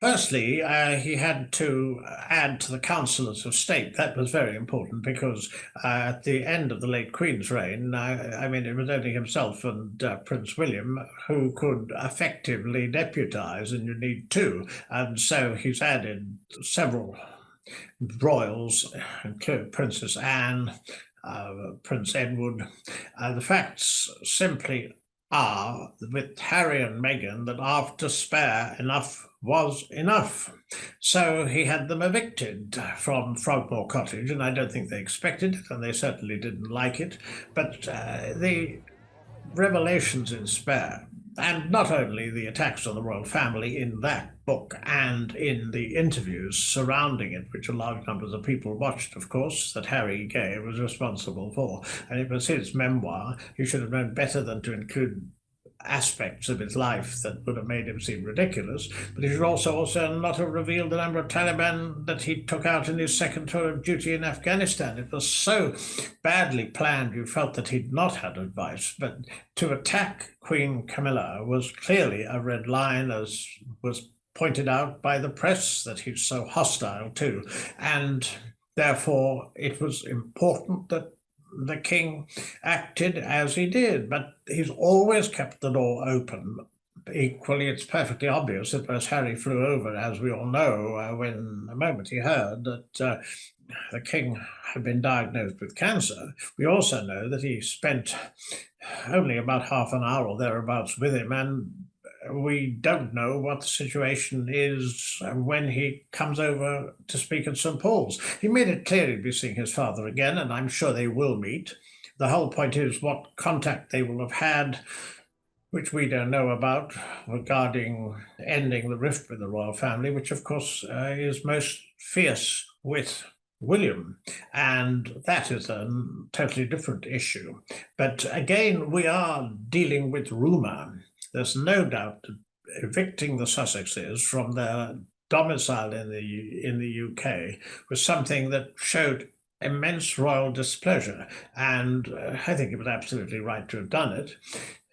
Firstly, he had to add to the Councilors of State. That was very important because at the end of the late Queen's reign, I mean, it was only himself and Prince William who could effectively deputise, and you need two. And so he's added several royals, including Princess Anne, Prince Edward. The facts simply are, with Harry and Meghan, that after Spare, enough was enough. So he had them evicted from Frogmore Cottage, and I don't think they expected it, and they certainly didn't like it. But the revelations in Spare, and not only the attacks on the royal family in that book and in the interviews surrounding it, which a large numbers of people watched, of course, that Harry Gay was responsible for, and it was his memoir. He should have known better than to include aspects of his life that would have made him seem ridiculous, but he should also not have revealed the number of Taliban that he took out in his second tour of duty in Afghanistan. It was so badly planned, you felt that he'd not had advice. But to attack Queen Camilla was clearly a red line, as was pointed out by the press that he's so hostile to. And therefore, it was important that the king acted as he did, but he's always kept the door open. Equally, it's perfectly obvious that as Harry flew over, as we all know, when the moment he heard that the king had been diagnosed with cancer, we also know that he spent only about half an hour or thereabouts with him, and we don't know what the situation is when he comes over to speak at St. Paul's. He made it clear he'd be seeing his father again, and I'm sure they will meet. The whole point is what contact they will have had, which we don't know about, regarding ending the rift with the royal family, which of course is most fierce with William, and that is a totally different issue. But again, we are dealing with rumour. There's no doubt that evicting the Sussexes from their domicile in the UK was something that showed immense royal displeasure, and I think it was absolutely right to have done it.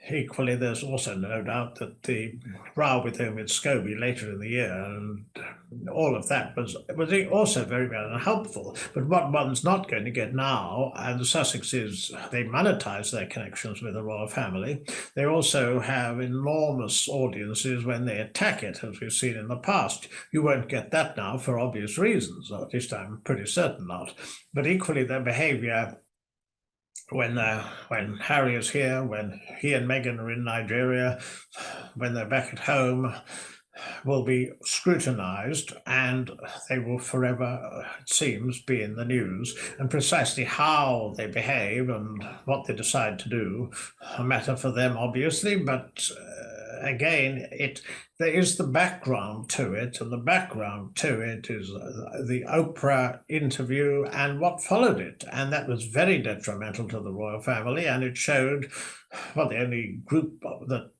Equally, there's also no doubt that the row with him in Scobie later in the year and all of that was also very, very unhelpful. But what one's not going to get now, and the Sussexes, they monetize their connections with the royal family. They also have enormous audiences when they attack it, as we've seen in the past. You won't get that now for obvious reasons, or at least I'm pretty certain not. But equally, their behavior when Harry is here, when he and Meghan are in Nigeria, when they're back at home, will be scrutinized, and they will forever, it seems, be in the news. And precisely how they behave and what they decide to do, a matter for them, obviously, but again, there is the background to it, and the background to it is the Oprah interview and what followed it, and that was very detrimental to the royal family, and it showed, well, the only group that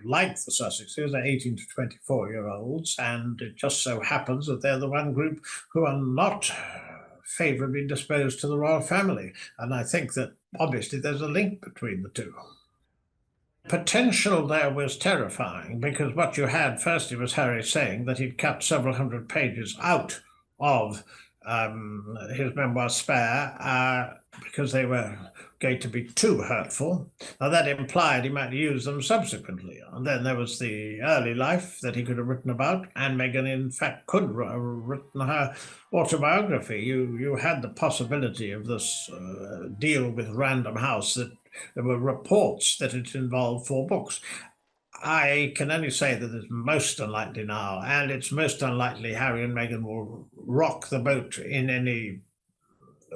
like the Sussexes are 18 to 24-year-olds, and it just so happens that they're the one group who are not favourably disposed to the royal family, and I think that obviously there's a link between the two. Potential there was terrifying because what you had firstly was Harry saying that he'd cut several hundred pages out of his memoir Spare because they were going to be too hurtful. Now that implied he might use them subsequently. And then there was the early life that he could have written about, and Meghan in fact could have written her autobiography. You had the possibility of this deal with Random House that there were reports that it involved four books. I can only say that it's most unlikely now, and it's most unlikely Harry and Meghan will rock the boat in any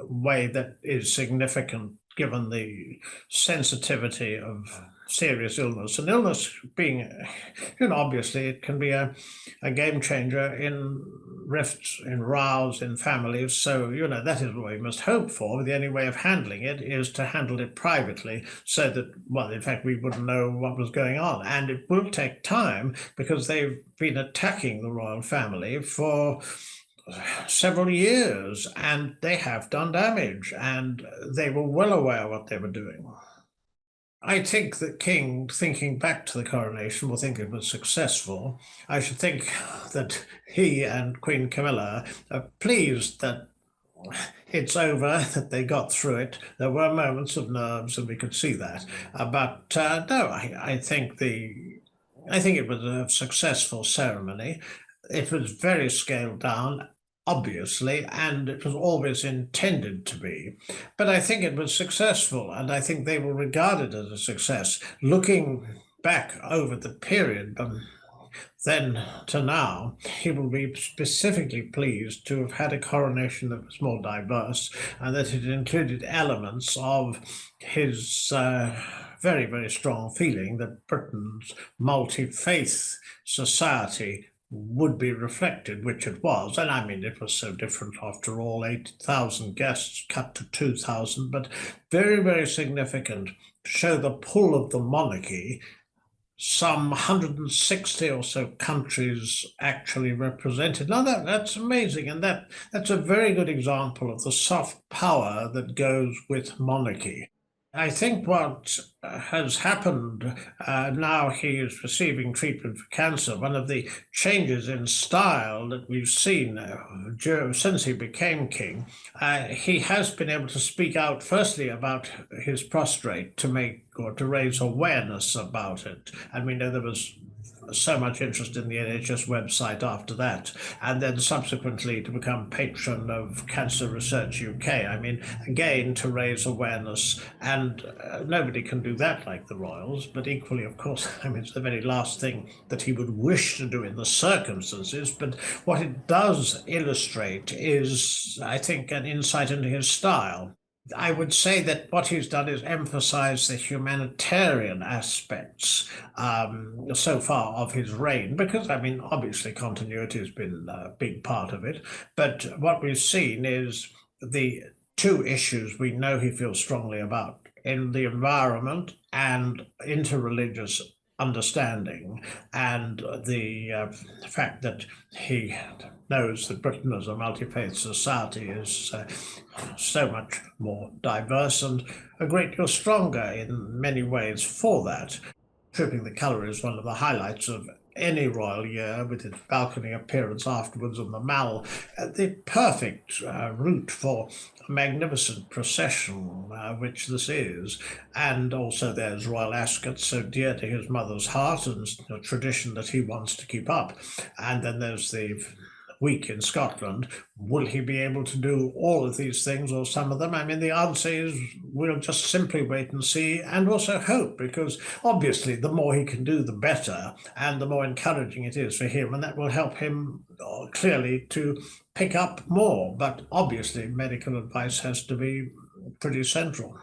way that is significant given the sensitivity of serious illness. And illness being, obviously it can be a game changer in rifts, in rows, in families. So, that is what we must hope for. The only way of handling it is to handle it privately so that, well, in fact, we wouldn't know what was going on. And it will take time because they've been attacking the royal family for several years, and they have done damage, and they were well aware what they were doing. I think that King, thinking back to the coronation, will think it was successful. I should think that he and Queen Camilla are pleased that it's over, that they got through it. There were moments of nerves, and we could see that. But no, I think it was a successful ceremony. It was very scaled down, obviously, and it was always intended to be. But I think it was successful, and I think they will regard it as a success. Looking back over the period, then to now, he will be specifically pleased to have had a coronation that was more diverse and that it included elements of his very, very strong feeling that Britain's multi-faith society would be reflected, which it was. And I mean, it was so different after all, 8,000 guests cut to 2,000, but very, very significant to show the pull of the monarchy. Some 160 or so countries actually represented. Now that's amazing, and that's a very good example of the soft power that goes with monarchy. I think what has happened now he is receiving treatment for cancer. One of the changes in style that we've seen since he became king, he has been able to speak out firstly about his prostrate to make or to raise awareness about it. And we know there was so much interest in the NHS website after that, and then subsequently to become patron of Cancer Research UK. I mean, again, to raise awareness, and nobody can do that like the royals, but equally, of course, I mean, it's the very last thing that he would wish to do in the circumstances, but what it does illustrate is, I think, an insight into his style. I would say that what he's done is emphasize the humanitarian aspects so far of his reign, because, I mean, obviously continuity has been a big part of it. But what we've seen is the two issues we know he feels strongly about in the environment and interreligious understanding, and the fact that he knows that Britain as a multi-faith society is so much more diverse and a great deal stronger in many ways for that. Tripping the Colour is one of the highlights of any royal year, with its balcony appearance afterwards and the Mall, the perfect route for a magnificent procession, which this is. And also there's Royal Ascot, so dear to his mother's heart and a tradition that he wants to keep up. And then there's the week in Scotland. Will he be able to do all of these things or some of them? I mean, the answer is we'll just simply wait and see, and also hope, because obviously the more he can do, the better, and the more encouraging it is for him, and that will help him clearly to pick up more. But obviously medical advice has to be pretty central.